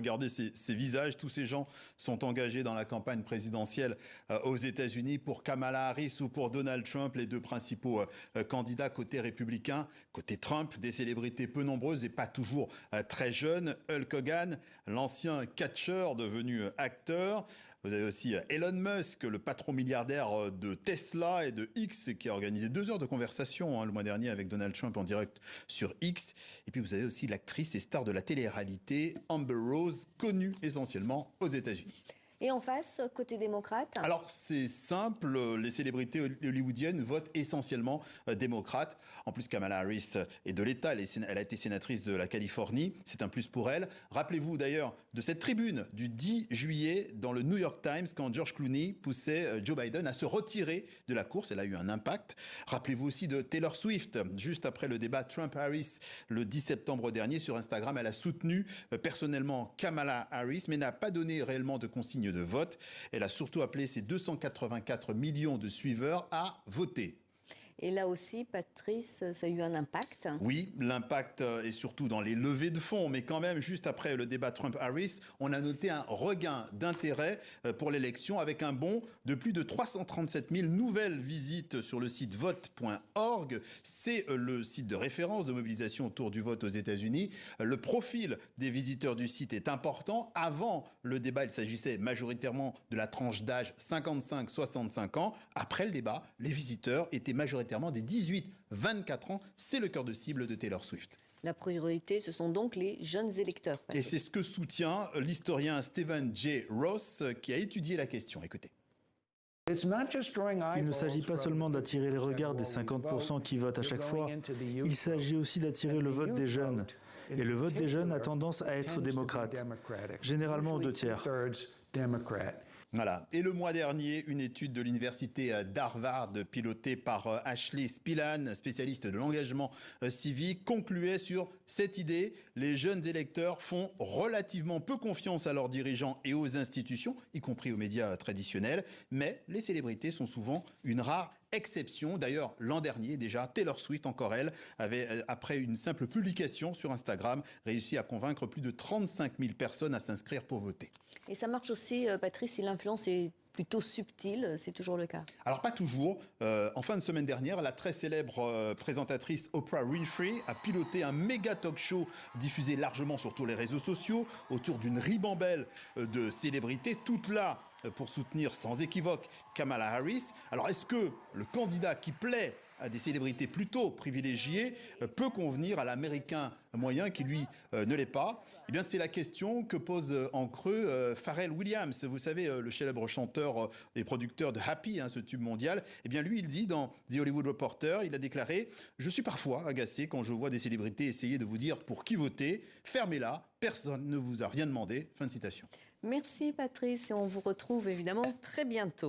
regardez ces visages. Tous ces gens sont engagés dans la campagne présidentielle aux États-Unis pour Kamala Harris ou pour Donald Trump, les deux principaux candidats côté républicain. Côté Trump, des célébrités peu nombreuses et pas toujours très jeunes. Hulk Hogan, l'ancien catcheur devenu acteur. Vous avez aussi Elon Musk, le patron milliardaire de Tesla et de X, qui a organisé 2 heures de conversation le mois dernier avec Donald Trump en direct sur X. Et puis vous avez aussi l'actrice et star de la télé-réalité Amber Rose, connue essentiellement aux États-Unis. Et en face, côté démocrate? Alors c'est simple, les célébrités hollywoodiennes votent essentiellement démocrates. En plus, Kamala Harris est de l'État, elle a été sénatrice de la Californie, c'est un plus pour elle. Rappelez-vous d'ailleurs de cette tribune du 10 juillet dans le New York Times quand George Clooney poussait Joe Biden à se retirer de la course, elle a eu un impact. Rappelez-vous aussi de Taylor Swift, juste après le débat Trump-Harris le 10 septembre dernier sur Instagram, elle a soutenu personnellement Kamala Harris mais n'a pas donné réellement de consignes de vote. Elle a surtout appelé ses 284 millions de suiveurs à voter. Et là aussi, Patrice, ça a eu un impact? Oui, l'impact est surtout dans les levées de fonds, mais quand même, juste après le débat Trump-Harris, on a noté un regain d'intérêt pour l'élection avec un bond de plus de 337 000 nouvelles visites sur le site vote.org. C'est le site de référence de mobilisation autour du vote aux États-Unis. Le profil des visiteurs du site est important. Avant le débat, il s'agissait majoritairement de la tranche d'âge 55-65 ans. Après le débat, les visiteurs étaient majoritairement des 18-24 ans. C'est le cœur de cible de Taylor Swift. La priorité, ce sont donc les jeunes électeurs. Et c'est ce que soutient l'historien Stephen J. Ross qui a étudié la question. Écoutez. Il ne s'agit pas seulement d'attirer les regards des 50% qui votent à chaque fois, il s'agit aussi d'attirer le vote des jeunes. Et le vote des jeunes a tendance à être démocrate, généralement aux 2/3. Voilà. Et le mois dernier, une étude de l'université d'Harvard, pilotée par Ashley Spillan, spécialiste de l'engagement civique, concluait sur cette idée. Les jeunes électeurs font relativement peu confiance à leurs dirigeants et aux institutions, y compris aux médias traditionnels. Mais les célébrités sont souvent une rare exception. D'ailleurs, l'an dernier, déjà, Taylor Swift, encore elle, avait, après une simple publication sur Instagram, réussi à convaincre plus de 35 000 personnes à s'inscrire pour voter. Et ça marche aussi, Patrice, si l'influence est plutôt subtile, c'est toujours le cas? Alors pas toujours. En fin de semaine dernière, la très célèbre présentatrice Oprah Winfrey a piloté un méga talk show diffusé largement sur tous les réseaux sociaux autour d'une ribambelle de célébrités, toutes là pour soutenir sans équivoque Kamala Harris. Alors est-ce que le candidat qui plaît à des célébrités plutôt privilégiées peut convenir à l'américain moyen qui lui ne l'est pas? Eh bien c'est la question que pose en creux Pharrell Williams, vous savez le célèbre chanteur et producteur de Happy, ce tube mondial. Eh bien lui il dit dans The Hollywood Reporter, il a déclaré: je suis parfois agacé quand je vois des célébrités essayer de vous dire pour qui voter, fermez-la, personne ne vous a rien demandé. Fin de citation. Merci Patrice et on vous retrouve évidemment très bientôt.